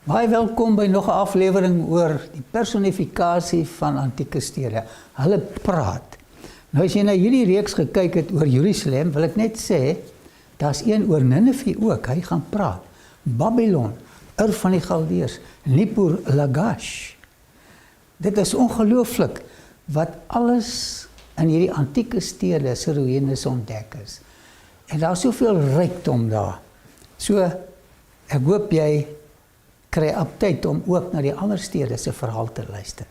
Baie welkom by nog 'n aflewering oor die personifikasie van antieke stede. Hulle praat. Nou as jy na hierdie reeks gekyk het oor Jerusalem, wil ek net sê, daar's een oor Ninive ook, hy gaan praat. Babylon, Ur van die Galdeërs, Nippur Lagash. Dit is ongelooflik wat alles in hierdie antieke stede se ruïnes ontdek is. En daar's soveel rykdom daar. So, ek hoop jy kry aptyd om ook na die ander stede se verhaal te luister.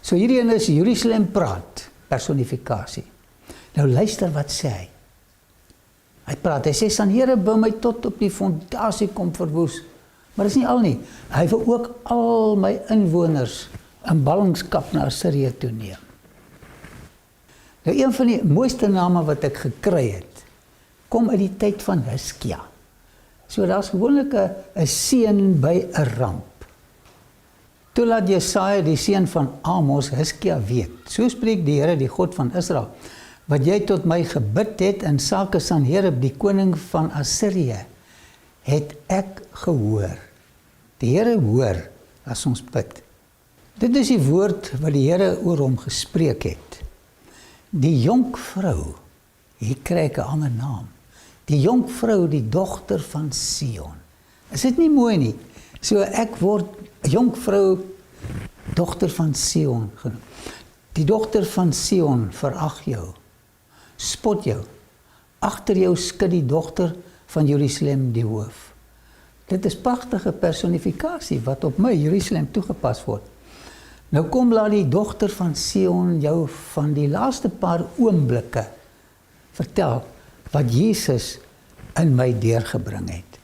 So hierdie een is Jerusalem praat, personifikasie. Nou luister wat sê hy. Hy praat, hy sê, Here bou my tot op die fondasie kom verwoes. Maar dis nie al nie. Hy wil ook al my inwoners in ballingskap na Assirië toe neem. Nou een van die mooiste name wat ek gekry het, kom uit die tyd van Hiskia. So daar's gewoonlik 'n seun by 'n ramp. Toe laat Jesaja, die seun van Amos, Hiskia weet. So spreek die Here, die God van Israel, wat jy tot my gebid het in sake Sanherib, die koning van Assirië, het ek gehoor. Die Here hoor as ons bid. Dit is die woord wat die Here oor hom gespreek het. Die jonkvrou, hier kry ek 'n ander naam. Die jonkvrou, die dogter van Sion. Is dit nie mooi nie? So ek word jonkvrou, dogter van Sion genoem. Die dogter van Sion verag jou, spot jou. Agter jou skud die dogter van Jerusalem die hoof. Dit is pragtige personifikasie wat op my Jerusalem toegepas word. Nou kom laat die dogter van Sion jou van die laaste paar oomblikke vertel wat Jesus in my deurgebring het.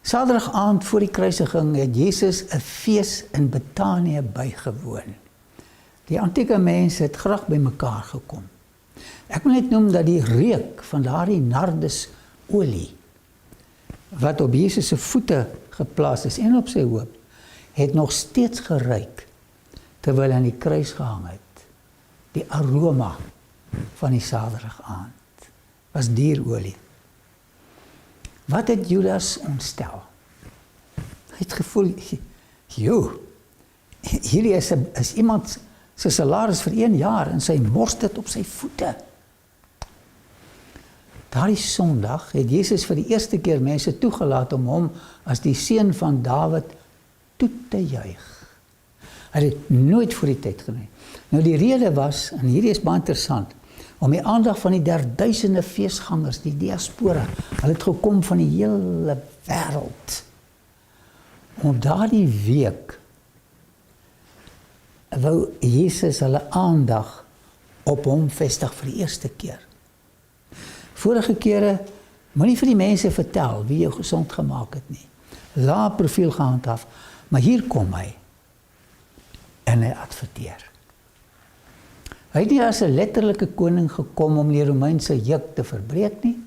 Saterdag aand voor die kruisiging het Jesus 'n fees in Betanië bygewoon. Die antieke mense het graag by mekaar gekom. Ek wil net noem dat die reuk van daardie nardusolie wat op Jesus se voete geplaas is en op sy hoof, het nog steeds geruik terwyl hy aan die kruis gehang het. Die aroma van die Saterdag aand was dierolie. Wat het Judas ontstel? Hy het gevoel, hierdie is iemand sy salaris vir 1 jaar en sy mors dit op sy voete. Daardie Sondag het Jesus vir die eerste keer mense toegelaat om hom as die seun van Dawid toe te juig. Hy het dit nooit voor die tyd gedoen. Nou die rede was, en hierdie is baie interessant, om die aandag van die 1000e feesgangers, die diaspora, hulle het gekom van die hele wêreld. Om daardie week wou Jesus hulle aandag op hom vestig vir die eerste keer. Vorige kere, moenie vir die mense vertel wie jou gesond gemaak het nie. Lae profiel gehandhaaf, maar hier kom hy en hy adverteer. Hy het nie as 'n letterlike koning gekom om die Romeinse juk te verbreek nie.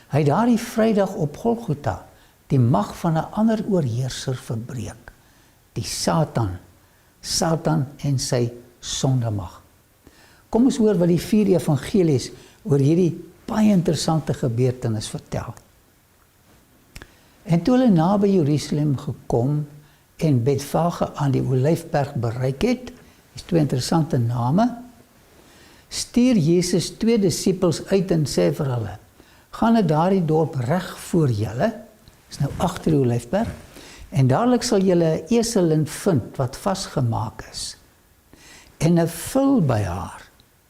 Hy het daardie Vrydag op Golgotha die mag van 'n ander oorheerser verbreek. Die Satan en sy sondemag. Kom ons hoor wat die 4 evangelies oor hierdie baie interessante gebeurtenis vertel. En toe hulle naby Jerusalem gekom en Betfage aan die Olyfberg bereik het, is 2 interessante name, stuur Jesus 2 disippels uit en sê vir hulle, gaan na daardie dorp reg voor julle, is nou agter die Olyfberg, en dadelik sal julle 'n eselin vind wat vasgemaak is, en 'n vul by haar.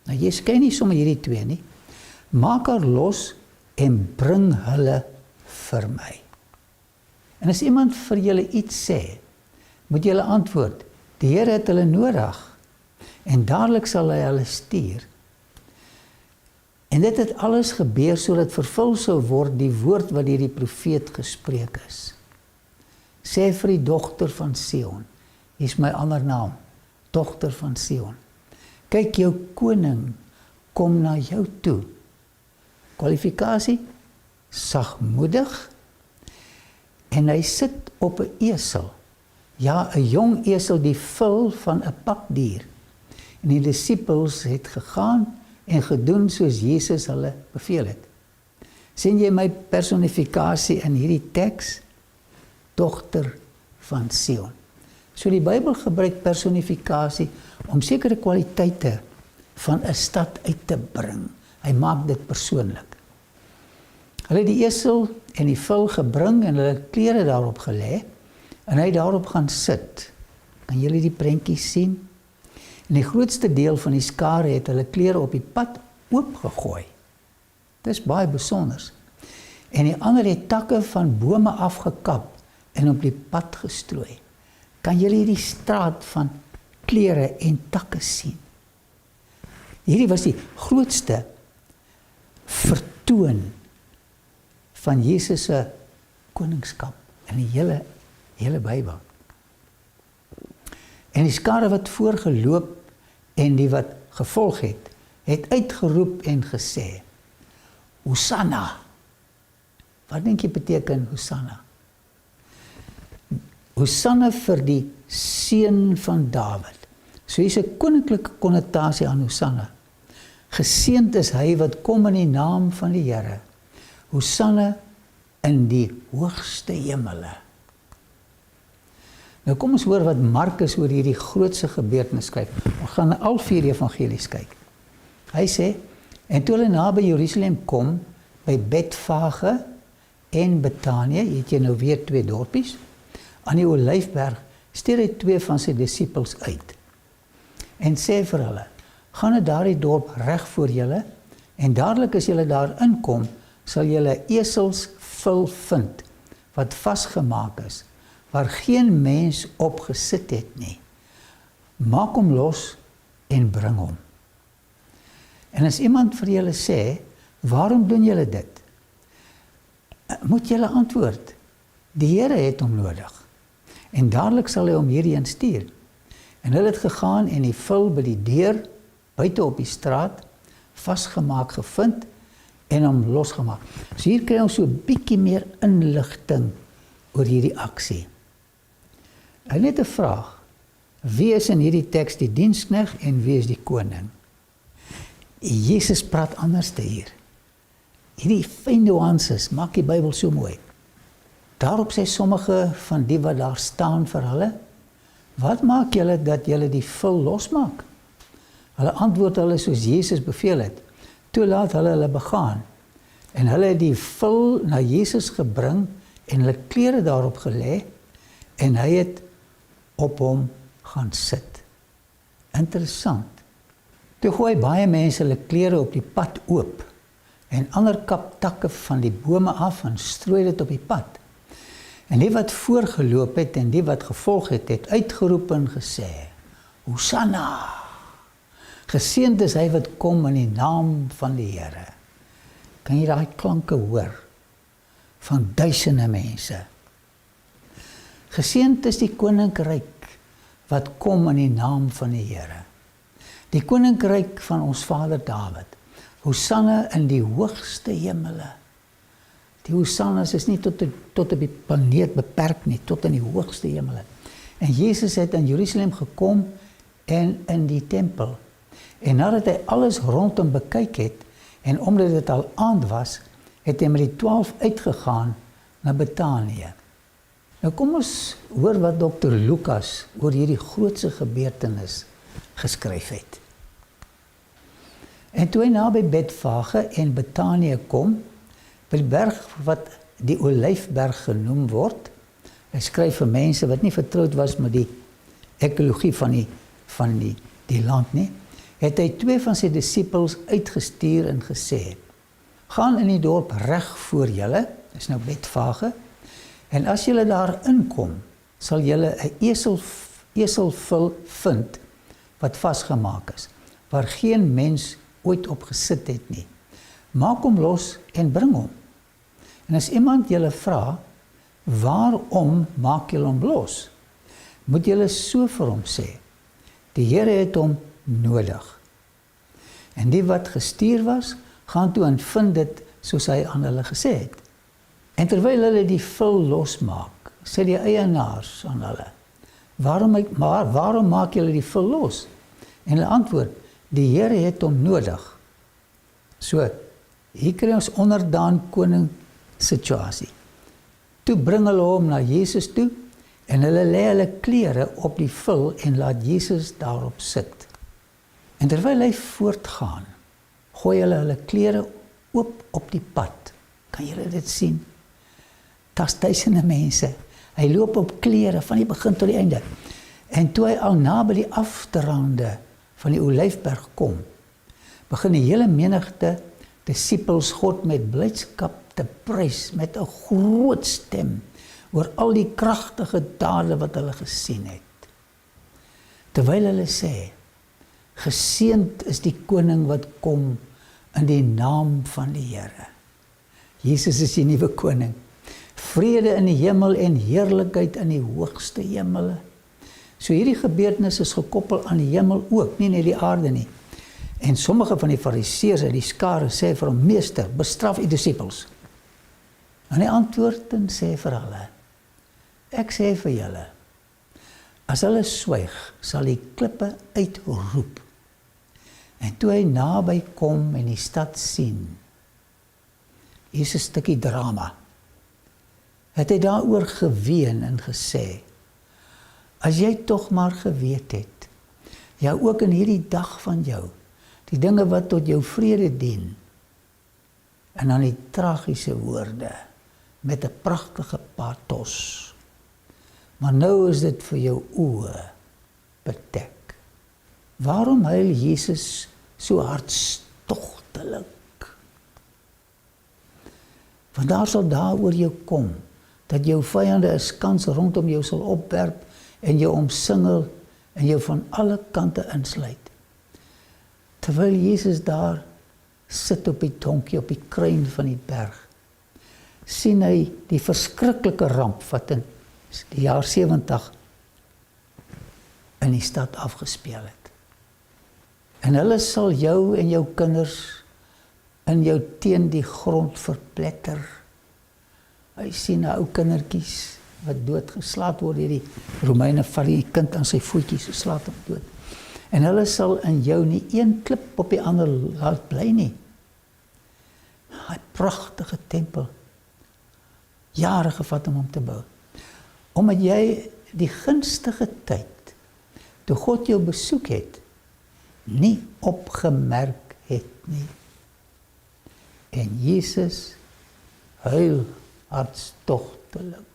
Nou jy skei nie sommer hierdie 2 nie, maak haar los en bring hulle vir my. En as iemand vir julle iets sê, moet julle antwoord, die Here het hulle nodig, en dadelik sal hy hulle stuur. En dit het alles gebeur sodat vervul sou word die woord wat deur die profeet gespreek is. Sê vir die dogter van Sion, hier is my ander naam, dogter van Sion. Kyk, jou koning kom na jou toe. Kwalifikasie, sagmoedig, en hy sit op 'n esel. Ja, 'n jong esel, die vul van 'n pakdier. En die disippels het gegaan en gedoen soos Jesus hulle beveel het. Sien jy my personifikasie in hierdie teks? Dogter van Sion. So die Bybel gebruik personifikasie om sekere kwaliteite van 'n stad uit te bring. Hy maak dit persoonlik. Hulle het die esel en die vul gebring en hulle klere daarop gelê en hy daarop gaan sit. Kan julle die prentjie sien? En die grootste deel van die skare het hulle klere op die pad oopgegooi. Dis baie besonders. En die ander het takke van bome afgekap en op die pad gestrooi. Kan julle hierdie straat van klere en takke sien? Hierdie was die grootste vertoon van Jesus se koningskap in die hele Bybel. En die skare wat voorgeloop en die wat gevolg het uitgeroep en gesê, Hosanna. Wat dink jy beteken Hosanna? Hosanna vir die seun van Dawid. So hier's 'n koninklike konnotasie aan Hosanna. Geseënd is hy wat kom in die naam van die Here. Hosanna in die hoogste hemele. Nou kom ons hoor wat Markus oor hierdie grootse gebeurtenis skryf. Ons gaan na al 4 evangelies kyk. Hy sê, en toe hulle naby Jerusalem kom, by Betfage en Betanië, het jy nou weer 2 dorpies, aan die Olyfberg, stuur hy 2 van sy disippels uit. En sê vir hulle, gaan na daardie dorp reg voor julle, en dadelik as julle daar inkom, sal julle eselsvul vind, wat vasgemaak is, waar geen mens op gesit het nie. Maak hom los en bring hom. En as iemand vir julle sê, waarom doen julle dit? Moet julle antwoord, die Here het hom nodig. En dadelik sal hy hom hierheen stuur. En hulle het gegaan en die vul by die deur, buite op die straat, vasgemaak gevind en hom losgemaak. So hier kry ons so 'n bietjie meer inligting oor hierdie aksie. Hy het net 'n vraag. Wie is in hierdie teks die dienskneg en wie is die koning? Jesus praat anders te hier. Hierdie fyn nuances maak die Bybel so mooi. Daarop sê sommige van die wat daar staan vir hulle, wat maak julle dat julle die vul losmaak? Hulle antwoord hulle soos Jesus beveel het. Toe laat hulle begaan. En hulle het die vul na Jesus gebring en hulle klere daarop gelê en hy het op hom gaan sit. Interessant. Toe gooi baie mense hulle klere op die pad oop en ander kap takke van die bome af en strooi dit op die pad. En die wat voorgeloop het en die wat gevolg het uitgeroep en gesê, Hosanna! Geseënd is hy wat kom in die naam van die Here. Kan jy daai klanke hoor? Van duisende mense. Geseënd is die koninkryk wat kom in die naam van die Here. Die koninkryk van ons vader Dawid. Hosanna in die hoogste hemele. Die Hosannas is nie tot op die planeet beperk nie, tot in die hoogste hemele. En Jesus het in Jerusalem gekom en in die tempel. En nadat hy alles rondom bekyk het, en omdat dit al aand was, het hy met die 12 uitgegaan na Betanië. Nou kom ons hoor wat Dr. Lukas oor hierdie grootse gebeurtenis geskryf het. En toe hy naby Betfage en Betanië kom, by die berg wat die Olyfberg genoem word, hy skryf vir mense wat nie vertroud was met die ekologie van die land nie, het hy 2 van sy disippels uitgestuur en gesê, gaan in die dorp reg voor julle, dis nou Betfage, en as julle daar inkom, sal julle 'n eselvul vind wat vasgemaak is, waar geen mens ooit op gesit het nie. Maak hom los en bring hom. En as iemand julle vra, waarom maak julle hom los? Moet julle so vir hom sê, die Here het hom nodig. En die wat gestuur was, gaan toe en vind dit soos hy aan hulle gesê het. En terwyl hulle die vul losmaak, sê die eienaars aan hulle, waarom maak julle die vul los? En hulle antwoord, die Here het hom nodig. So, hier kry ons onderdaan koning situasie. Toe bring hulle hom na Jesus toe, En hulle lê hulle klere op die vul en laat Jesus daarop sit. En terwyl hy voortgaan, gooi hulle klere oop op die pad. Kan julle dit sien? Daar's duisende mense. Hy loop op klere van die begin tot die einde. En toe hy al naby die afterrande van die Olyfberg kom, begin die hele menigte disippels God met blydskap te prys met 'n groot stem oor al die kragtige dade wat hulle gesien het. Terwyl hulle sê, geseënd is die koning wat kom in die naam van die Here. Jesus is die nuwe koning. Vrede in die hemel en heerlikheid in die hoogste hemele. So hierdie gebeurtenis is gekoppel aan die hemel ook, nie net die aarde nie. En sommige van die fariseërs uit die skare sê vir hom, meester, bestraf die disippels. En hy antwoord en sê vir hulle, ek sê vir julle, as hulle swyg, sal die klippe uitroep. En toe hy naby kom en die stad sien, hier's 'n stukkie drama, het hy daaroor geween en gesê, as jy tog maar geweet het, ja ook in hierdie dag van jou, die dinge wat tot jou vrede dien, en dan die tragiese woorde, met 'n pragtige pathos, maar nou is dit vir jou oë bedek. Waarom huil Jesus so hartstogtelik? Want daar sal daaroor jou kom, dat jou vyande 'n skans rondom jou sal opwerp, en jou omsingel, en jou van alle kante insluit. Terwyl Jesus daar sit op die donkie, op die kruin van die berg, sien hy die verskriklike ramp wat in die jaar 70 in die stad afgespeel het. En hulle sal jou en jou kinders in jou teen die grond verpletter. Hy sien nou ou kindertjies wat doodgeslaat word deur die Romeine, vat die kind aan sy voetjies, so slaat hom dood. En hulle sal in jou nie een klip op die ander laat bly nie. Hy pragtige tempel, jare gevat om te bou. Omdat jy die gunstige tyd, toe God jou besoek het, nie opgemerk het nie. En Jesus huil hartstogtelik.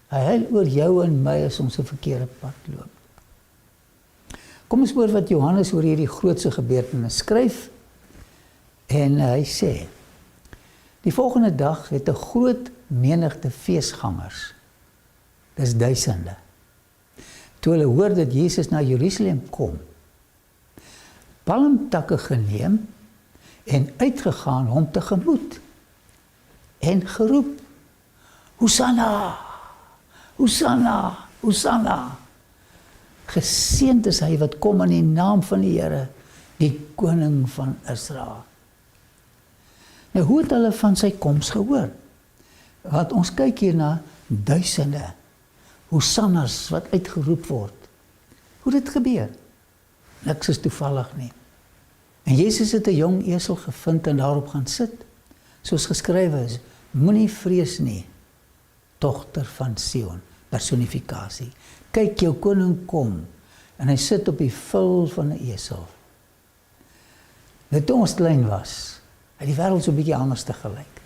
Hy huil oor jou en my as ons 'n verkeerde pad loop. Kom ons hoor wat Johannes oor hierdie grootse gebeurtenis skryf. En hy sê, die volgende dag het 'n groot menigte feesgangers, dis duisende, toe hulle hoor dat Jesus na Jerusalem kom, palmtakke geneem en uitgegaan hom tegemoet en geroep, Hosanna, Hosanna, Hosanna. Geseënd is hy wat kom in die naam van die Here, die koning van Israel. Nou, hoe het hulle van sy koms gehoor? Want ons kyk hier na duisende Hosannas wat uitgeroep word. Hoe dit gebeur? Niks is toevallig nie. En Jesus het 'n jong esel gevind en daarop gaan sit. Soos geskrywe is, moenie vrees nie, dogter van Sion, personifikasie. Kyk, jou koning kom, en hy sit op die vul van 'n esel. Nou, toe ons klein was, het die wêreld so 'n bietjie anders te gelyk.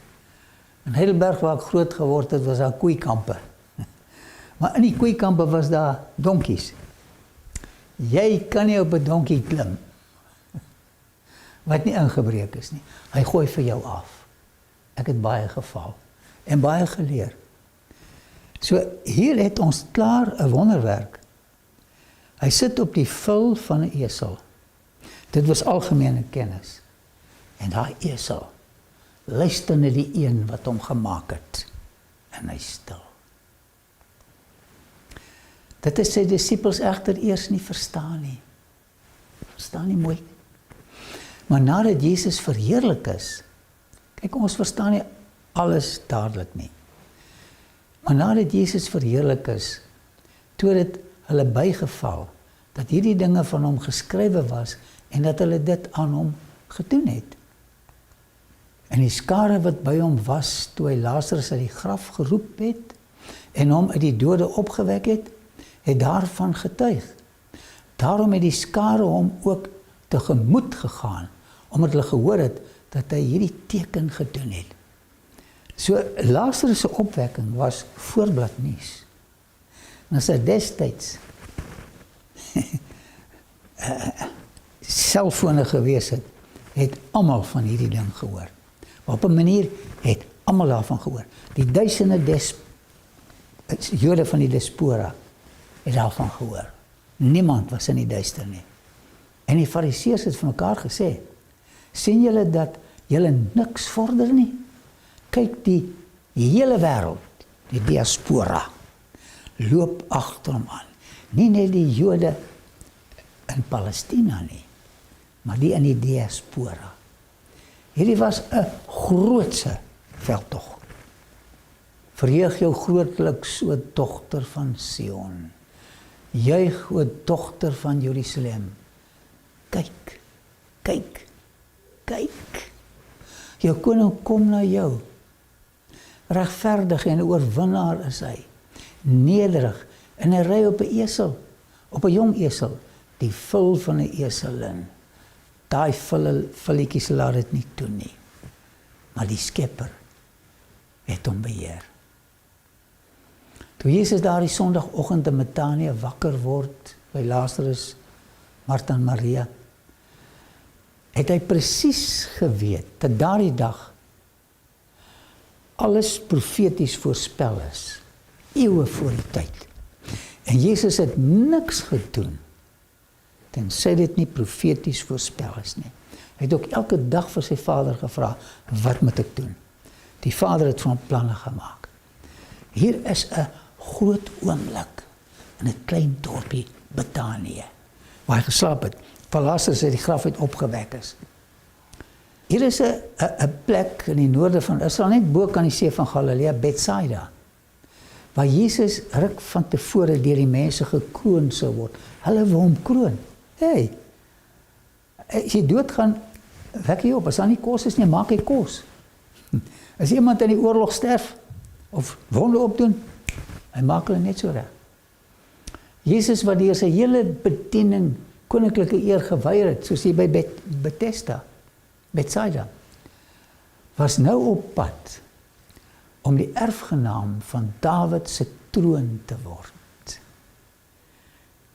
In Heidelberg waar ek groot geword het, was daar koeikampe. Maar in die koeikampe was daar donkies. Jy kan nie op 'n donkie klim, wat nie ingebreek is nie. Hy gooi vir jou af. Ek het baie geval, en baie geleer. So, hier het ons klaar 'n wonderwerk. Hy sit op die vul van 'n esel. Dit was algemene kennis. En daai esel luister na die een wat hom gemaak het. En hy stil. Dit is sy disippels egter eers nie verstaan nie. Verstaan nie mooi. Maar nadat Jesus verheerlik is, kyk, ons verstaan nie alles dadelik nie. Maar nadat Jesus verheerlik is, toe het hulle bygeval, dat hierdie dinge van hom geskrywe was, en dat hulle dit aan hom gedoen het. En die skare wat by hom was, toe hy Lazarus uit die graf geroep het, en hom uit die dode opgewek het daarvan getuig. Daarom het die skare hom ook tegemoet gegaan, omdat hulle gehoor het dat hy hierdie teken gedoen het. So Lazarus se opwekking was voorbladnuus. En as hy destyds selfone gewees het almal van hierdie ding gehoor. Op 'n manier het almal daarvan gehoor. Die duisende Jode van die diaspora het daarvan gehoor. Niemand was in die duister nie. En die Fariseërs het vir mekaar gesê, sien julle dat julle niks vorder nie? Kyk, die hele wêreld, die diaspora, loop agter hom aan. Nie net die Jode in Palestina nie, maar die in die diaspora. Hierdie was 'n grootse veldtog. Verheug jou grootliks, o dogter van Sion. Juig, o dogter van Jerusalem. Kyk, kyk, kyk. Jou koning kom na jou. Regverdig en oorwinnaar is hy. Nederig en hy ry op 'n esel, op 'n jong esel, die vul van 'n eselin. Daai vulletjies laat dit nie toe nie. Maar die Skepper het hom beheer. Toe Jesus daardie Sondagoggend in Betanië wakker word by Lazarus, Martha en Maria, het hy presies geweet dat daardie dag alles profeties voorspel is, eeue voor die tyd. En Jesus het niks gedoen tensy dit nie profeties voorspel is nie. Hy het ook elke dag vir sy Vader gevra, wat moet ek doen? Die Vader het van planne gemaak. Hier is 'n groot oomblik in 'n klein dorpie Betanië, waar hy geslaap het, waar Lazarus uit die graf uit opgewek is. Hier is 'n plek in die noorde van Israel, net bo kan die see van Galilea, Bethsaida, waar Jesus ruk van tevore deur die mense gekroon sou word. Hulle wou hom kroon. Hey, as jy doodgaan, wek jy op. As daar nie kos is nie, maak hy kos. As iemand in die oorlog sterf, of wonde opdoen, hy maak hulle net so reg. Jesus wat deur sy hele bediening koninklike eer geweier het, soos hy by Bethsaida, was nou op pad om die erfgenaam van Dawid se troon te word.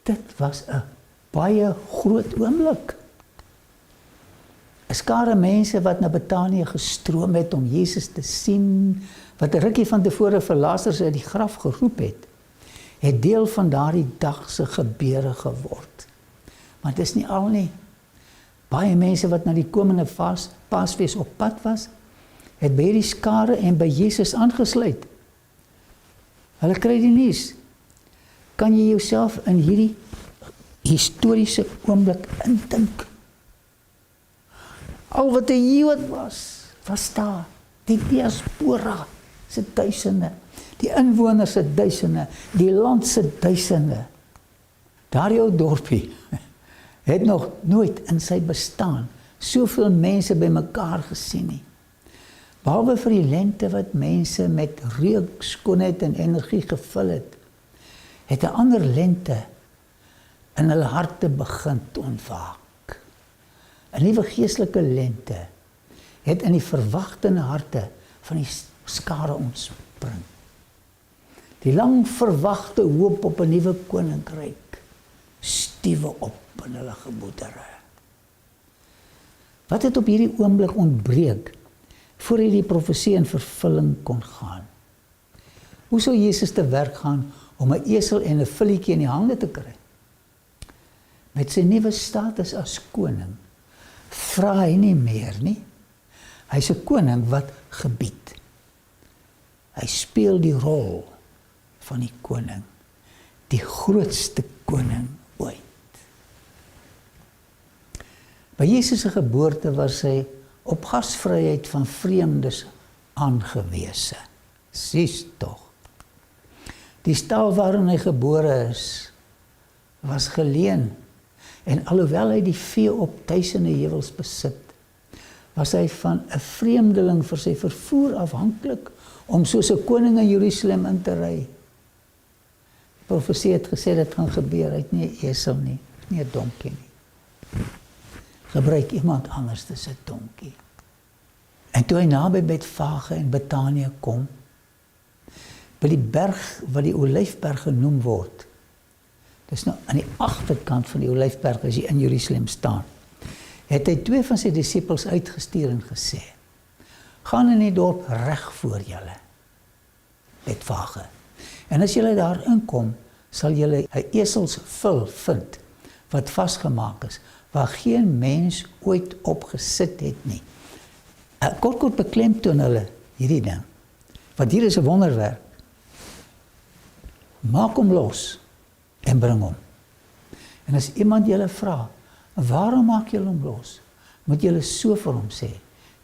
Dit was 'n baie groot oomblik. 'n Skare mense wat na Betanië gestroom het om Jesus te sien, wat 'n rukkie van tevore vir Lazarus uit die graf geroep het deel van daardie dag se gebeure geword. Maar dit is nie al nie. Baie mense wat na die komende Paasfees op pad was, het by hierdie skare en by Jesus aangesluit. Hulle kry die nuus. Kan jy jouself in hierdie historiese oomblik indink? Al wat 'n Jood was daar, die diaspora se duisende, die inwoners se duisende, die land se duisende. Daardie ou dorpie het nog nooit in sy bestaan soveel mense bymekaar gesien nie. Behalwe vir die lente wat mense met reuk, skoonheid en energie gevul het 'n ander lente in hulle harte begin te ontwaak. 'n Nuwe geestelike lente het in die verwagtende harte van die skare ontspring. Die lang verwagte hoop op 'n nuwe koninkryk stiewe op in hulle gemoedere. Wat het op hierdie oomblik ontbreek voor hy die profesie in vervulling kon gaan? Hoe sou Jesus te werk gaan om 'n esel en 'n vulletjie in die hande te kry? Met sy nuwe status as koning vra hy nie meer nie. Hy's 'n koning wat gebied. Hy speel die rol van die koning, die grootste koning ooit. By Jesus se geboorte was hy op gasvryheid van vreemdes aangewese. Sies tog. Die stal waarin hy gebore is, was geleen, en alhoewel hy die vee op duisende heuwels besit, was hy van 'n vreemdeling vir sy vervoer afhanklik om soos 'n koning in Jerusalem in te ry. Die profesie het gesê dit gaan gebeur, hy het nie 'n esel nie, nie 'n donkie nie. Gebruik iemand anders as 'n donkie. En toe hy naby Betfage en Betanië kom, by die berg wat die Olyfberg genoem word, dis nou aan die agterkant van die Olyfberg as jy in Jerusalem staan, het hy 2 van sy disippels uitgestuur en gesê, gaan in die dorp reg voor julle, Betfage. En as julle daar inkom, sal julle 'n eselsvul vind, wat vasgemaak is, waar geen mens ooit op gesit het nie. Kort beklemtoon hulle hierdie ding, want hier is 'n wonderwerk. Maak hom los en bring hom. En as iemand julle vra, waarom maak julle hom los? Moet julle so vir hom sê,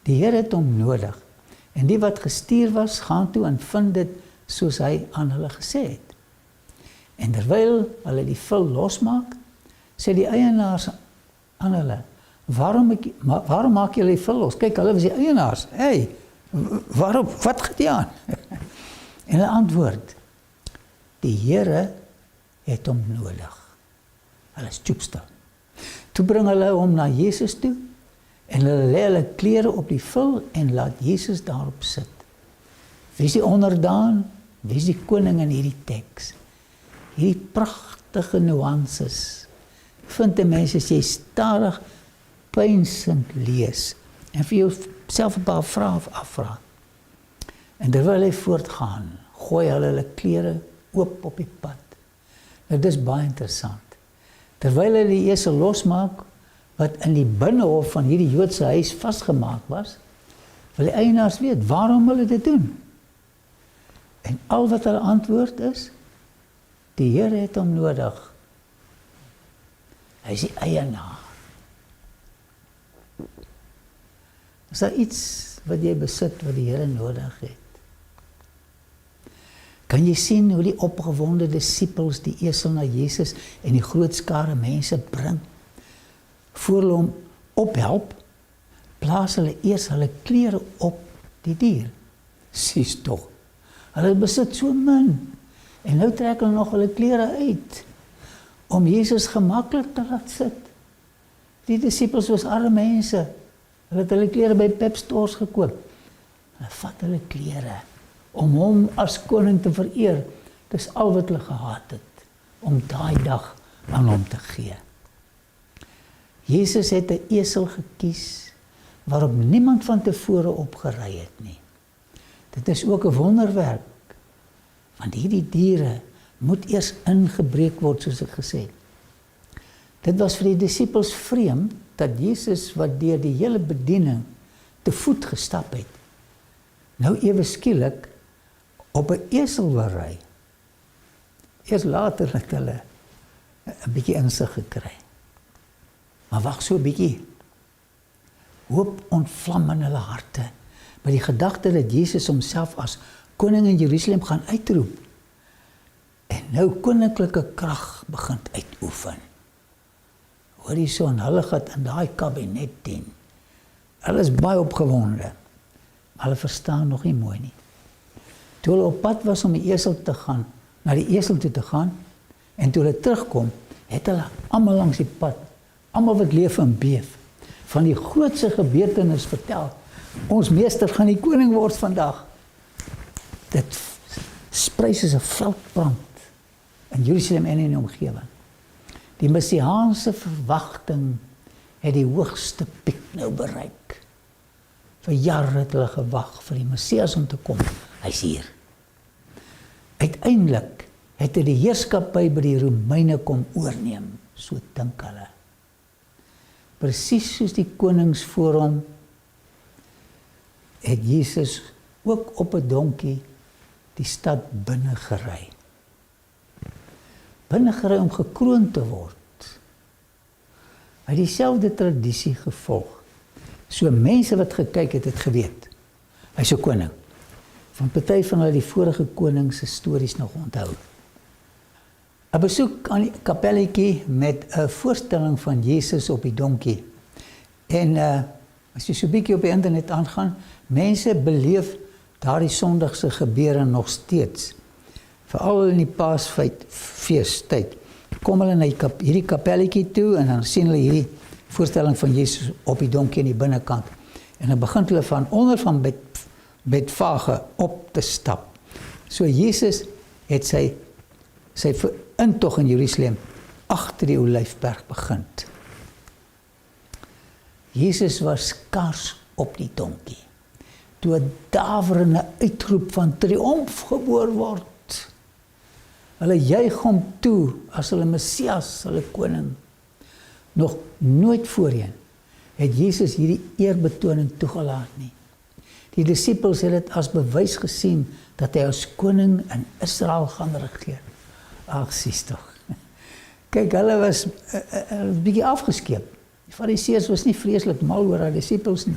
die Here het hom nodig, en die wat gestuur was, gaan toe en vind dit soos hy aan hulle gesê het. En terwyl hulle die vul losmaak, sê die eienaars aan hulle, waarom maak julle die vul los? Kyk, hulle was die eienaars. Hey, waarom, wat gaan jy aan? En hulle antwoord, die Here het hom nodig. Hulle is stoepstil. Toe bring hulle hom na Jesus toe, en hulle lê hulle klere op die vul en laat Jesus daarop sit. Wie is die onderdaan? Wie is die koning in hierdie teks? Hierdie pragtige nuances vind 'n mens as jy stadig peinsend lees en vir jouself 'n paar vrae afvra. En terwyl hy voortgaan, gooi hulle klere oop op die pad. Nou dis baie interessant. Terwyl hy die esel losmaak, wat in die binnehof van hierdie Joodse huis vasgemaak was, wil die eienaars weet, waarom hulle dit doen? En al wat hulle antwoord is, die Here het hom nodig. Hy is die eienaar. Is daar iets wat jy besit wat die Here nodig het? Kan jy sien hoe die opgewonde disippels die esel na Jesus en die groot skare mense bring? Voor hulle hom ophelp, plaas hulle eers hulle klere op die dier. Sies tog, hulle besit so min, en nou trek hulle nog hulle klere uit, om Jesus gemaklik te laat sit. Die disippels was arme mense, hulle het hulle klere by Pep Stores gekoop. Hulle vat hulle klere, om hom as koning te vereer. Dis al wat hulle gehad het, om daai dag aan hom te gee. Jesus het 'n esel gekies, waarop niemand van tevore opgery het nie. Dit is ook 'n wonderwerk, want hierdie diere moet eers ingebreek word, soos ek gesê het. Dit was vir die disippels vreemd, dat Jesus, wat deur die hele bediening te voet gestap het, nou ewe skielik op 'n esel wil ry. Eers later het hulle 'n bietjie insig gekry. Maar wag so 'n bietjie. Hoop ontvlam in hulle harte by die gedagte dat Jesus homself as koning in Jerusalem gaan uitroep. En nou koninklike krag begin uitoefen. Hoor jy so, en hulle gaan in daai kabinet dien. Hulle is baie opgewonde, maar hulle verstaan nog nie mooi nie. Toe hulle op pad was om die esel te gaan, na die esel toe te gaan, en toe hulle terugkom, het hulle almal langs die pad, almal wat leef en beef, van die grootste gebeurtenis vertel. Ons meester gaan die koning word vandag. Dit sprei soos 'n veldbrand in Jerusalem en in die omgewing. Die messiaanse verwagting het die hoogste piek nou bereik. Vir jare het hulle gewag vir die Messias om te kom. Hy's hier. Uiteindelik het hy die heerskappy by die Romeine kom oorneem, so dink hulle. Presies soos die konings voor hom, het Jesus ook op 'n donkie die stad binne gery. Binne gery om gekroon te word. Hy het dieselfde tradisie gevolg. So mense wat gekyk het, het geweet. Hy's 'n koning. Van party van hulle die vorige konings se stories nog onthou. 'n Besoek aan die kapelletjie met 'n voorstelling van Jesus op die donkie. En as jy so 'n bietjie op die internet aangaan, mense beleef daardie Sondagse gebeure nog steeds, veral in die Paasfeestyd, kom hulle na hierdie kapelletjie toe en dan sien hulle hierdie voorstelling van Jesus op die donkie in die binnekant. En dan begin hulle van onder van Betfage op te stap. So Jesus het sy intog in Jerusalem agter die Olyfberg begin. Jesus was skaars op die donkie, toe 'n daverende uitroep van triomf gehoor word. Hulle juig hom toe as hulle Messias, hulle koning. Nog nooit voorheen het Jesus hierdie eerbetoning toegelaat nie. Die disippels het dit as bewys gesien dat hy as koning in Israel gaan regeer. Ag, sies tog. Kyk, hulle was 'n bietjie afgeskeep. Die Fariseërs was nie vreeslik mal oor hulle disippels nie.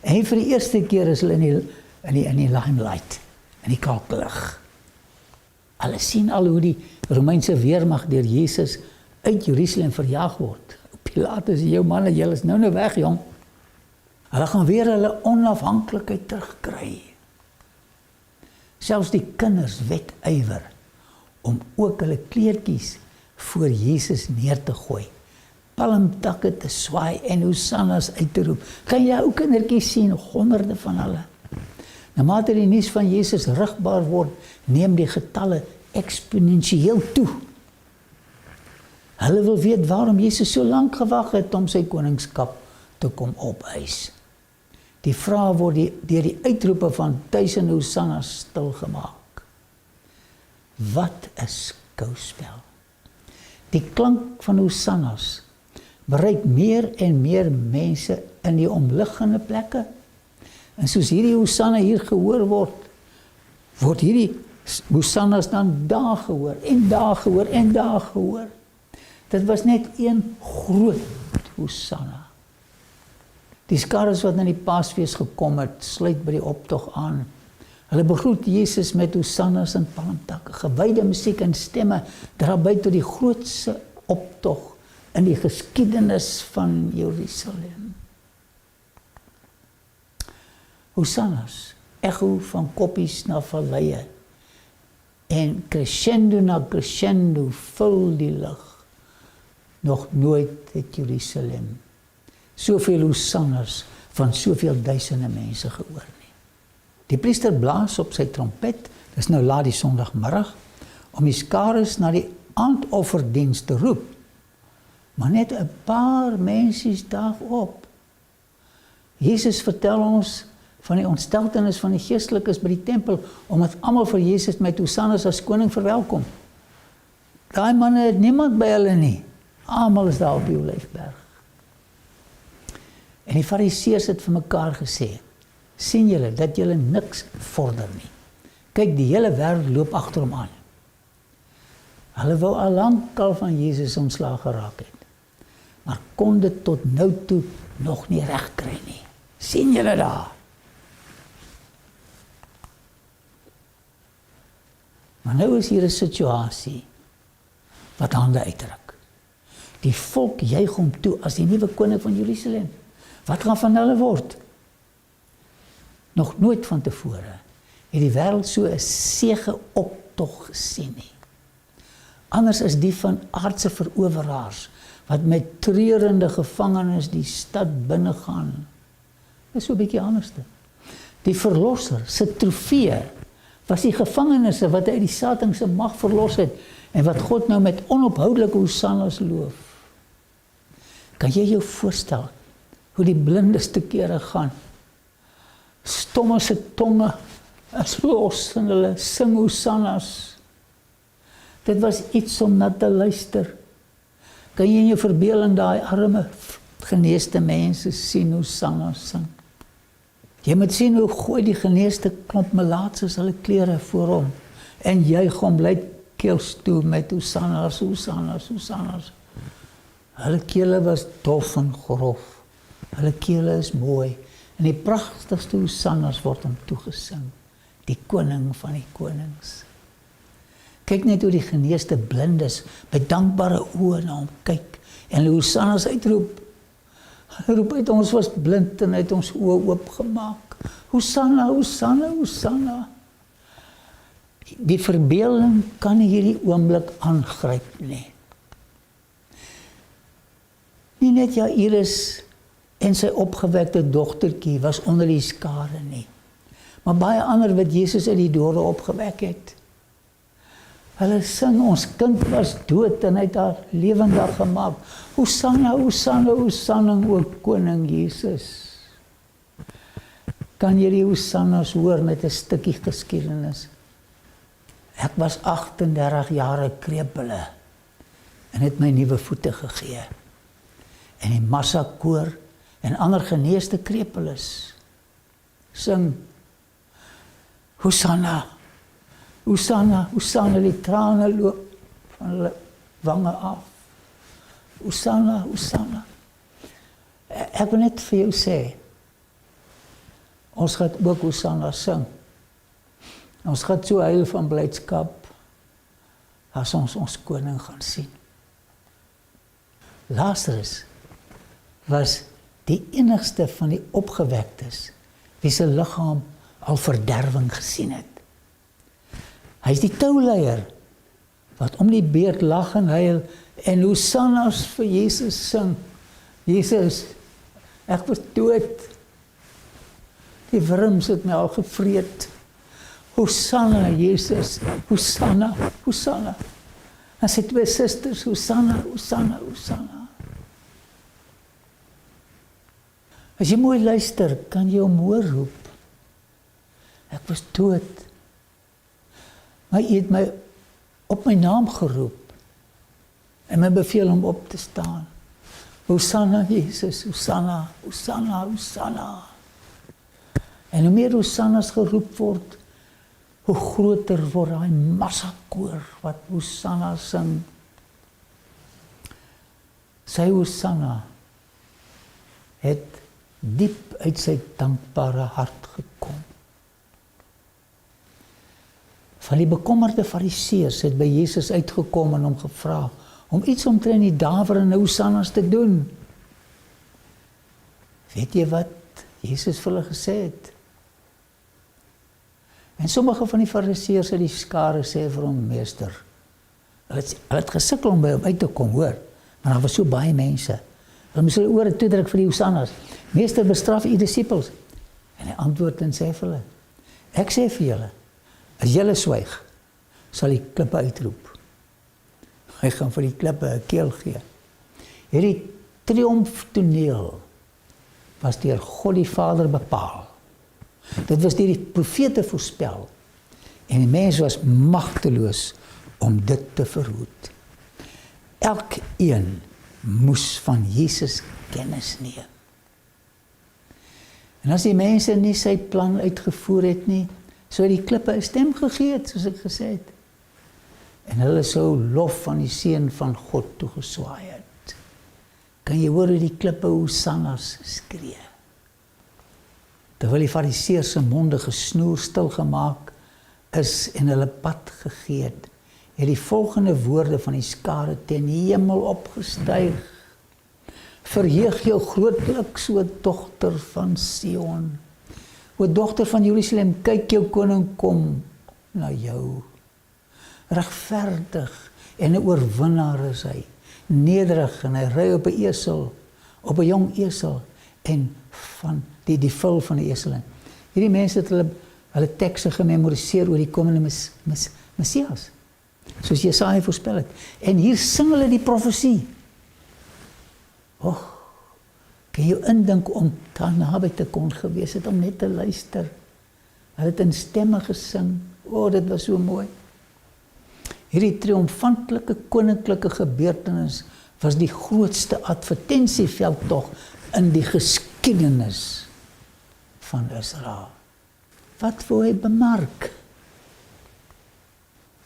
En vir die eerste keer is hulle in die limelight, in die kalklig. Hulle sien al hoe die Romeinse weermag deur Jesus uit Jerusalem verjaag word. Pilatus, jou manne, julle is nou weg, jong. Hulle gaan weer hulle onafhanklikheid terugkry. Selfs die kinders wetywer om ook hulle kleertjies voor Jesus neer te gooi, palmtakke te swaai en hosannas uit te roep. Kan jy ou kindertjies sien, honderde van hulle. Naarmate die nuus van Jesus rigbaar word, neem die getalle eksponensieel toe. Hulle wil weet waarom Jesus so lank gewag het om sy koningskap te kom opeis. Die vraag word deur die uitroepe van duisende hosannas stilgemaak. Wat 'n skouspel. Die klank van hosannas bereik meer en meer mense in die omliggende plekke. En soos hierdie hosanna hier gehoor word hierdie hosannas dan daar gehoor en daar gehoor en daar gehoor. Dit was net een groot hosanna. Die skares wat na die Paasfees gekom het, sluit by die optog aan. Hulle begroet Jesus met hosannas en palmtakke, gewyde musiek en stemme, dra by tot die grootste optog in die geskiedenis van Jerusalem. Hosannas, echo van koppies na valleie, en crescendo na crescendo vul die lug. Nog nooit het Jerusalem soveel hosannas van soveel duisende mense gehoor nie. Die priester blaas op sy trompet, dis nou laat die Sondagmiddag, om die skares na die aandofferdiens te roep. Maar net 'n paar mensies daag op. Jesus vertel ons van die ontsteltenis van die geestelikes by die tempel, omdat almal vir Jesus met hosannas as koning verwelkom. Daai manne het niemand by hulle nie. Almal is daar op die Olyfberg. En die Fariseërs het vir mekaar gesê, sien julle dat julle niks vorder nie. Kyk, die hele wêreld loop agter hom aan. Hulle wou al lankal van Jesus ontslaag geraak het, maar kon dit tot nou toe nog nie reg kry nie. Sien julle daar? Maar nou is hier 'n situasie wat hande uitdruk. Die volk juig hom toe as die nuwe koning van Jerusalem. Wat gaan van hulle word? Nog nooit van tevore het die wêreld so 'n segeoptog gesien nie. Anders is die van aardse veroweraars wat met treurende gevangenes die stad binnegaan. Dit is so 'n bietjie anders. Die verlosser se trofee was die gevangenisse wat uit die Satan se mag verlos het en wat God nou met onophoudelike hosannas loof. Kan jy jou voorstel hoe die blindes te kere gaan? Stomme se tonge is los en hulle sing hosannas. Dit was iets om na te luister. Kan jy in jou verbeelding daai arme geneeste mense sien hosannas sing? Jy moet sien hoe gooi die geneeste klomp melaatses hulle klere voor hom en juig hom luidkeels toe met hosannas, hosannas, hosannas. Hulle kele was dof en grof. Hulle kele is mooi en die pragtigste hosannas word hom toegesing. Die koning van die konings. Kyk net hoe die geneeste blindes met dankbare oë na hom kyk en hulle hosannas uitroep. Hulle roep uit, ons was blind en het ons oë oopgemaak. Hosanna, Hosanna, Hosanna. Die verbeelding kan hierdie oomblik aangryp nie. Nie net Jairus en sy opgewekte dogtertjie was onder die skare nie, maar baie ander wat Jesus uit die dode opgewek het. Hulle sing, ons kind was dood en hy het haar lewendig gemaak. Hosanna, Hosanna, Hosanna, o koning Jesus. Kan jy die Hosannas hoor met 'n stukkie geskiedenis? Ek was 38 jare krepele en het my nuwe voete gegee. En die massakoor en ander geneesde krepeles sing Hosanna, Hosanna, Hosanna, die trane loop van hulle wange af. Hosanna, Hosanna. Ek wil net vir jou sê, ons gaan ook Hosanna sing. Ons gaan so huil van blydskap as ons koning gaan sien. Lazarus was die enigste van die opgewektes wie se liggaam al verderwing gesien het. Hy is die touleier wat om die beurt lag en huil en Hosannas vir Jesus sing. Jesus, ek was dood. Die wurms het my al gevreet. Hosanna, Jesus, Hosanna, Hosanna. En sy twee susters, Hosanna, Hosanna, Hosanna. As jy mooi luister, kan jy hom hoor roep. Ek was dood. Maar hy het my op my naam geroep en my beveel om op te staan. Hosanna, Jesus, Hosanna, Hosanna, Hosanna. En hoe meer Hosannas geroep word, hoe groter word daai massakoor wat Hosanna sing. Sy Hosanna het diep uit sy dankbare hart gekom. Van die bekommerde fariseërs het by Jesus uitgekom en hom gevra om iets omtrent die daverende Hosannas te doen. Weet jy wat Jesus vir hulle gesê het? En sommige van die fariseërs het die skare sê vir hom, meester, hulle het gesukkel om by hom uit te kom, hoor, maar daar was so baie mense. Hulle moes hulle ore toedruk vir die Hosannas. Meester, bestraf u disippels. En hy antwoord en sê vir hulle, ek sê vir julle, as julle swyg, sal die klippe uitroep. Hy gaan vir die klippe 'n keel gee. Hierdie triomftoneel was deur God die Vader bepaal. Dit was deur die profete voorspel. En die mens was magteloos om dit te verhoed. Elkeen moes van Jesus kennis neem. En as die mense nie sy plan uitgevoer het nie, sou die klippe 'n stem gegee het, soos ek gesê het. En hulle sou lof van die seun van God toegeswaai het. Kan jy hoor hoe die klippe Hosannas skree? Terwyl die fariseërs se monde gesnoer stil gemaak is en hulle pad gegee het, het die volgende woorde van die skare ten hemel opgestyg. Verheug jou grootliks, o dogter van Sion. O dogter van Jerusalem, kyk jou koning kom na jou. Regverdig en 'n oorwinnaar is hy. Nederig en hy ry op 'n esel, op 'n jong esel en van die vul van die esel. Hierdie mense het hulle tekste gememoriseer oor die komende Messias, soos Jesaja voorspel het. En hier sing hulle die profesie. Kan jy indink om daar naby te kon gewees het om net te luister? Hulle het in stemme gesing. Dit was so mooi. Hierdie triomfantelike koninklike gebeurtenis was die grootste advertensieveldtog in die geskiedenis van Israel. Wat wou hy bemark?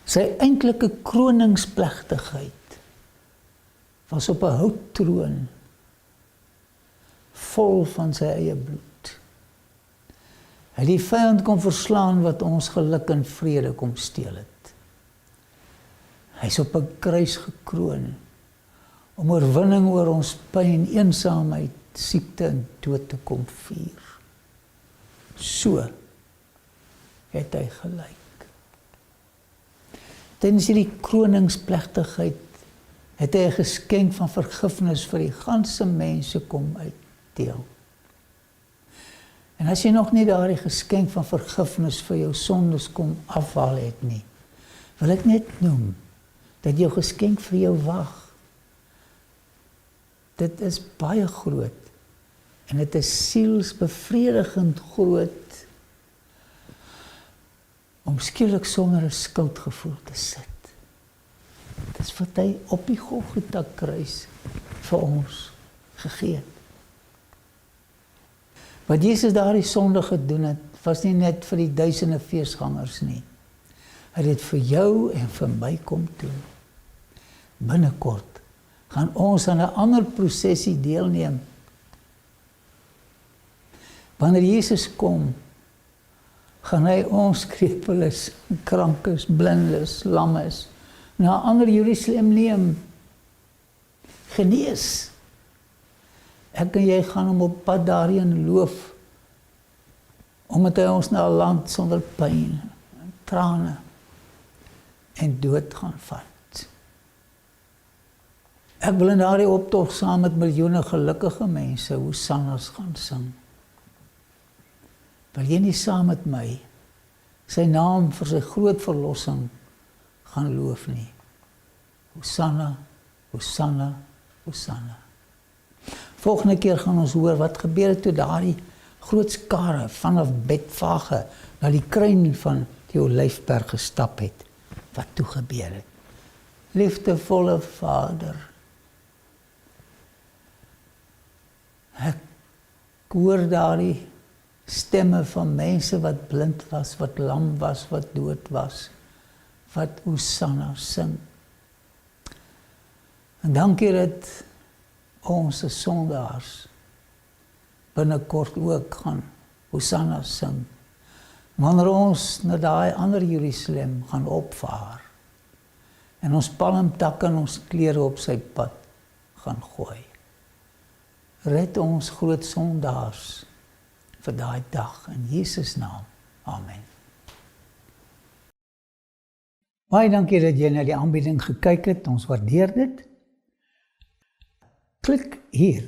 Sy eintlike kroningsplegtigheid was op 'n houttroon, vol van sy eie bloed. Hy het die vyand kom verslaan wat ons geluk en vrede kom steel het. Hy is op 'n kruis gekroon om oorwinning oor ons pyn, eensaamheid siekte en dood te kom vier. So het hy gelyk. Tydens hierdie kroningsplegtigheid het hy 'n geskenk van vergifnis vir die ganse mense kom uitdeel. En as jy nog nie daardie geskenk van vergifnis vir jou sondes kom afhaal het nie, wil ek net noem dat jou geskenk vir jou wag. Dit is baie groot en dit is sielsbevredigend groot om skielik sonder 'n skuldgevoel te sit. Dit is wat hy op die Golgotha kruis vir ons gegee het. Wat Jesus daardie sonde gedoen het, was nie net vir die duisende feesgangers nie. Hy het dit vir jou en vir my kom doen. Binnekort gaan ons aan 'n ander prosesie deelneem. Wanneer Jesus kom, gaan hy ons krepeles, krankes, blindes, lammes na 'n ander Jerusalem neem. Genees. Ek en jy gaan hom op pad daarheen loof, omdat hy ons na 'n land sonder pyn, trane en dood gaan vat. Ek wil in daardie optog saam met miljoene gelukkige mense hosannas gaan sing. Wil jy nie saam met my sy naam vir sy groot verlossing gaan loof nie? Hosanna, Hosanna, Hosanna. Volgende keer gaan ons hoor wat gebeur het toe daardie groot skare vanaf Betfage na die kruin van die Olyfberg gestap het. Wat toe gebeur het? Liefdevolle Vader, ek hoor daardie stemme van mense wat blind was, wat lam was, wat dood was, wat Hosanna sing. En dankie dat ons as sondaars binnekort ook gaan Hosanna sing. Wanneer ons na daai ander Jerusalem gaan opvaar en ons palmtakke en ons klere op sy pad gaan gooi. Red ons groot sondaars vir daai dag in Jesus naam. Amen. Baie dankie dat jy na die aanbieding gekyk het. Ons waardeer dit. Klik hier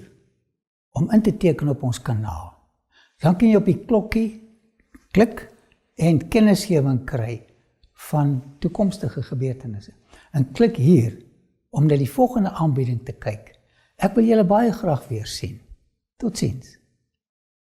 om in te teken op ons kanaal. Dan kan jy op die klokkie klik en kennisgewing kry van toekomstige gebeurtenisse. En klik hier om na die volgende aanbieding te kyk. Ek wil julle baie graag weer sien. Totsiens.